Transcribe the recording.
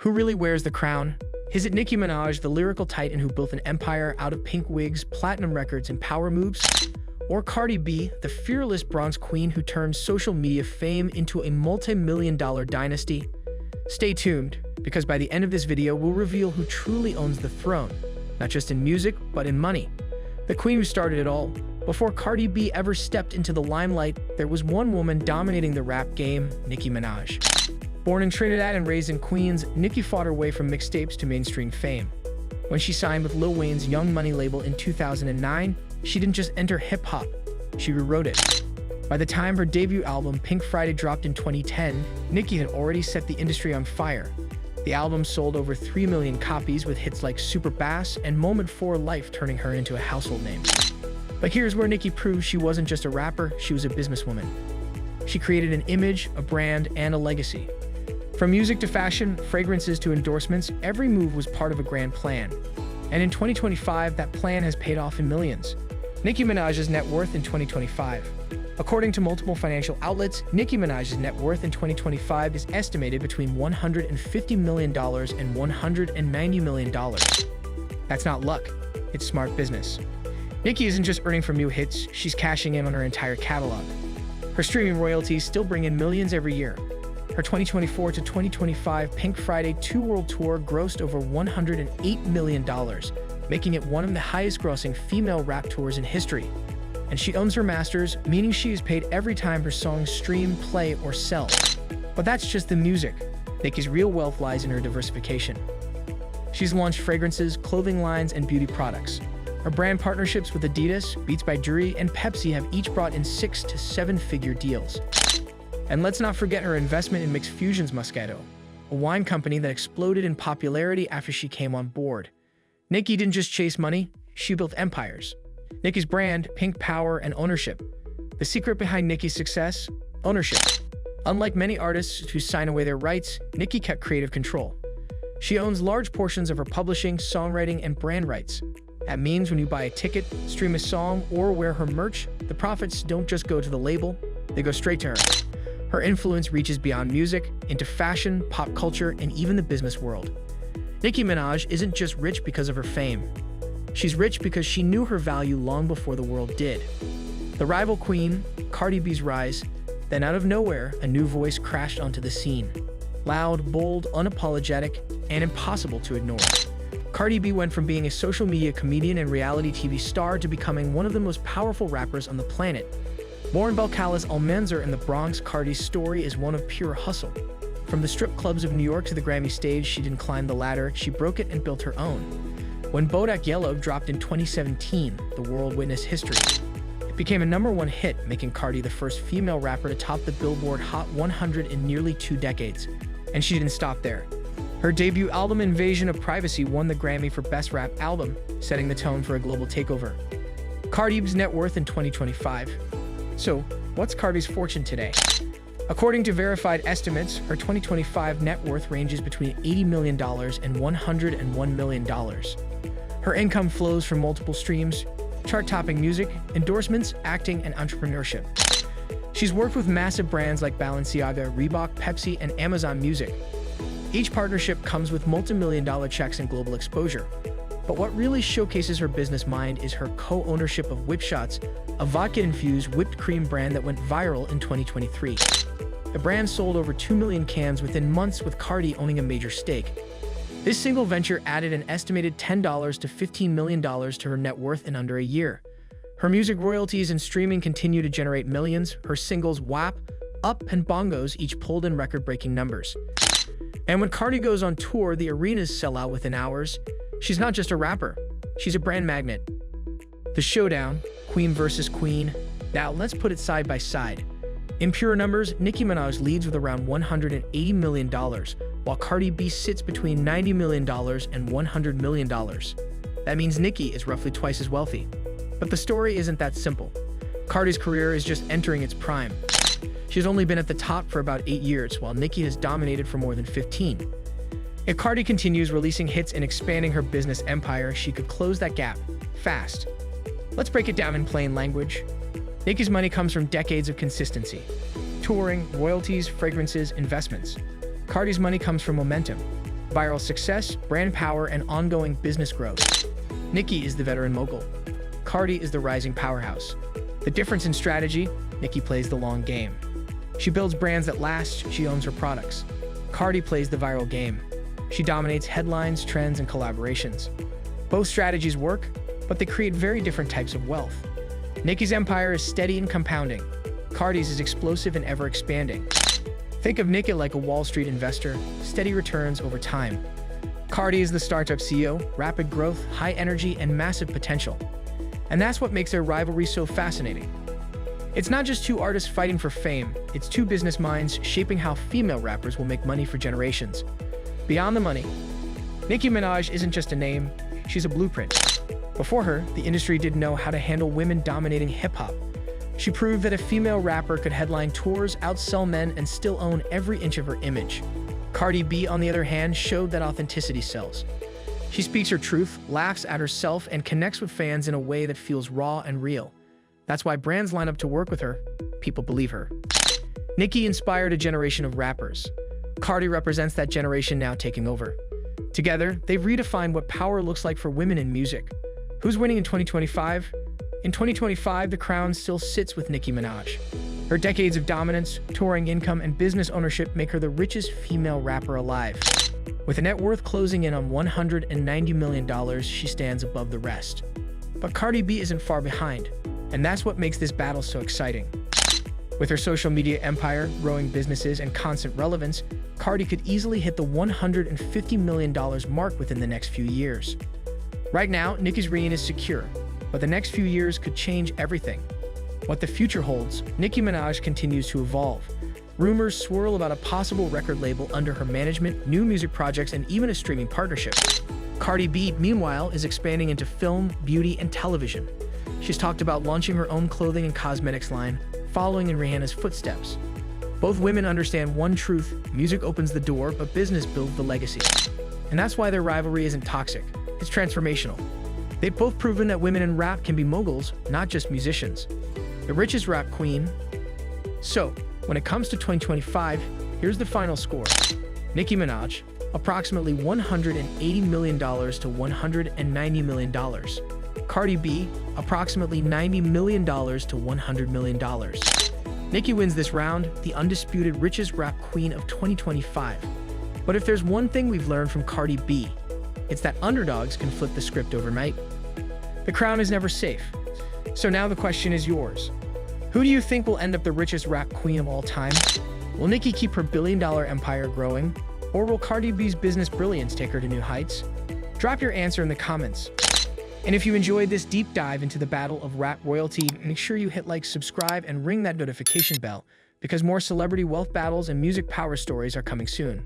Who really wears the crown? Is it Nicki Minaj, the lyrical titan who built an empire out of pink wigs, platinum records, and power moves? Or Cardi B, the fearless bronze queen who turned social media fame into a multi-million-dollar dynasty? Stay tuned, because by the end of this video, we'll reveal who truly owns the throne, not just in music, but in money. The queen who started it all. Before Cardi B ever stepped into the limelight, there was one woman dominating the rap game, Nicki Minaj. Born in Trinidad and raised in Queens, Nicki fought her way from mixtapes to mainstream fame. When she signed with Lil Wayne's Young Money label in 2009, she didn't just enter hip-hop, she rewrote it. By the time her debut album Pink Friday dropped in 2010, Nicki had already set the industry on fire. The album sold over 3 million copies with hits like Super Bass and Moment for Life, turning her into a household name. But here's where Nicki proved she wasn't just a rapper, she was a businesswoman. She created an image, a brand, and a legacy. From music to fashion, fragrances to endorsements, every move was part of a grand plan. And in 2025, that plan has paid off in millions. Nicki Minaj's net worth in 2025. According to multiple financial outlets, Nicki Minaj's net worth in 2025 is estimated between $150 million and $190 million. That's not luck, it's smart business. Nicki isn't just earning from new hits, she's cashing in on her entire catalog. Her streaming royalties still bring in millions every year. Her 2024 to 2025 Pink Friday 2 World Tour grossed over $108 million, making it one of the highest-grossing female rap tours in history. And she owns her masters, meaning she is paid every time her songs stream, play, or sell. But that's just the music. Nicki's real wealth lies in her diversification. She's launched fragrances, clothing lines, and beauty products. Her brand partnerships with Adidas, Beats by Dre, and Pepsi have each brought in 6- to 7-figure deals. And let's not forget her investment in Mixed Fusions Moscato, a wine company that exploded in popularity after she came on board. Nicki didn't just chase money, she built empires. Nicki's brand, Pink Power, and ownership. The secret behind Nicki's success? Ownership. Unlike many artists who sign away their rights, Nicki kept creative control. She owns large portions of her publishing, songwriting, and brand rights. That means when you buy a ticket, stream a song, or wear her merch, the profits don't just go to the label, they go straight to her. Her influence reaches beyond music, into fashion, pop culture, and even the business world. Nicki Minaj isn't just rich because of her fame. She's rich because she knew her value long before the world did. The rival queen, Cardi B's rise, then out of nowhere, a new voice crashed onto the scene. Loud, bold, unapologetic, and impossible to ignore. Cardi B went from being a social media comedian and reality TV star to becoming one of the most powerful rappers on the planet. Born Belcalis Almanzar in the Bronx, Cardi's story is one of pure hustle. From the strip clubs of New York to the Grammy stage, she didn't climb the ladder, she broke it and built her own. When Bodak Yellow dropped in 2017, the world witnessed history. It became a #1 hit, making Cardi the first female rapper to top the Billboard Hot 100 in nearly 2 decades. And she didn't stop there. Her debut album Invasion of Privacy won the Grammy for Best Rap Album, setting the tone for a global takeover. Cardi's net worth in 2025. So, what's Cardi's fortune today? According to verified estimates, her 2025 net worth ranges between $80 million and $101 million. Her income flows from multiple streams, chart-topping music, endorsements, acting, and entrepreneurship. She's worked with massive brands like Balenciaga, Reebok, Pepsi, and Amazon Music. Each partnership comes with multi-million-dollar checks and global exposure. But what really showcases her business mind is her co-ownership of Whip Shots, a vodka-infused whipped cream brand that went viral in 2023. The brand sold over 2 million cans within months, with Cardi owning a major stake. This single venture added an estimated $10 to $15 million to her net worth in under a year. Her music royalties and streaming continue to generate millions. Her singles WAP, Up, and Bongos each pulled in record-breaking numbers. And when Cardi goes on tour, the arenas sell out within hours. She's not just a rapper, she's a brand magnet. The showdown, queen versus queen. Now let's put it side by side. In pure numbers, Nicki Minaj leads with around $180 million, while Cardi B sits between $90 million and $100 million. That means Nicki is roughly twice as wealthy. But the story isn't that simple. Cardi's career is just entering its prime. She's only been at the top for about 8 years, while Nicki has dominated for more than 15. If Cardi continues releasing hits and expanding her business empire, she could close that gap fast. Let's break it down in plain language. Nicki's money comes from decades of consistency. Touring, royalties, fragrances, investments. Cardi's money comes from momentum. viral success, brand power, and ongoing business growth. Nicki is the veteran mogul. Cardi is the rising powerhouse. The difference in strategy, Nicki plays the long game. She builds brands that last, she owns her products. Cardi plays the viral game. She dominates headlines, trends, and collaborations. Both strategies work, but they create very different types of wealth. Nicki's empire is steady and compounding. Cardi's is explosive and ever-expanding. Think of Nicki like a Wall Street investor, steady returns over time. Cardi is the startup CEO, rapid growth, high energy, and massive potential. And that's what makes their rivalry so fascinating. It's not just two artists fighting for fame, it's two business minds shaping how female rappers will make money for generations. Beyond the money, Nicki Minaj isn't just a name, she's a blueprint. Before her, the industry didn't know how to handle women dominating hip-hop. She proved that a female rapper could headline tours, outsell men, and still own every inch of her image. Cardi B, on the other hand, showed that authenticity sells. She speaks her truth, laughs at herself, and connects with fans in a way that feels raw and real. That's why brands line up to work with her. People believe her. Nicki inspired a generation of rappers. Cardi represents that generation now taking over. Together, they've redefined what power looks like for women in music. Who's winning in 2025? In 2025, the crown still sits with Nicki Minaj. Her decades of dominance, touring income, and business ownership make her the richest female rapper alive. With a net worth closing in on $190 million, she stands above the rest. But Cardi B isn't far behind, and that's what makes this battle so exciting. With her social media empire, growing businesses, and constant relevance, Cardi could easily hit the $150 million mark within the next few years. Right now, Nicki's reign is secure, but the next few years could change everything. What the future holds, Nicki Minaj continues to evolve. Rumors swirl about a possible record label under her management, new music projects, and even a streaming partnership. Cardi B, meanwhile, is expanding into film, beauty, and television. She's talked about launching her own clothing and cosmetics line, following in Rihanna's footsteps. Both women understand one truth: music opens the door, but business builds the legacy. And that's why their rivalry isn't toxic, it's transformational. They've both proven that women in rap can be moguls, not just musicians. The richest rap queen. So, when it comes to 2025, here's the final score. Nicki Minaj, approximately $180 million to $190 million. Cardi B, approximately $90 million to $100 million. Nicki wins this round, the undisputed richest rap queen of 2025. But if there's one thing we've learned from Cardi B, it's that underdogs can flip the script overnight. The crown is never safe. So now the question is yours. Who do you think will end up the richest rap queen of all time? Will Nicki keep her billion-dollar empire growing? Or will Cardi B's business brilliance take her to new heights? Drop your answer in the comments. And if you enjoyed this deep dive into the battle of rap royalty, make sure you hit like, subscribe, and ring that notification bell, because more celebrity wealth battles and music power stories are coming soon.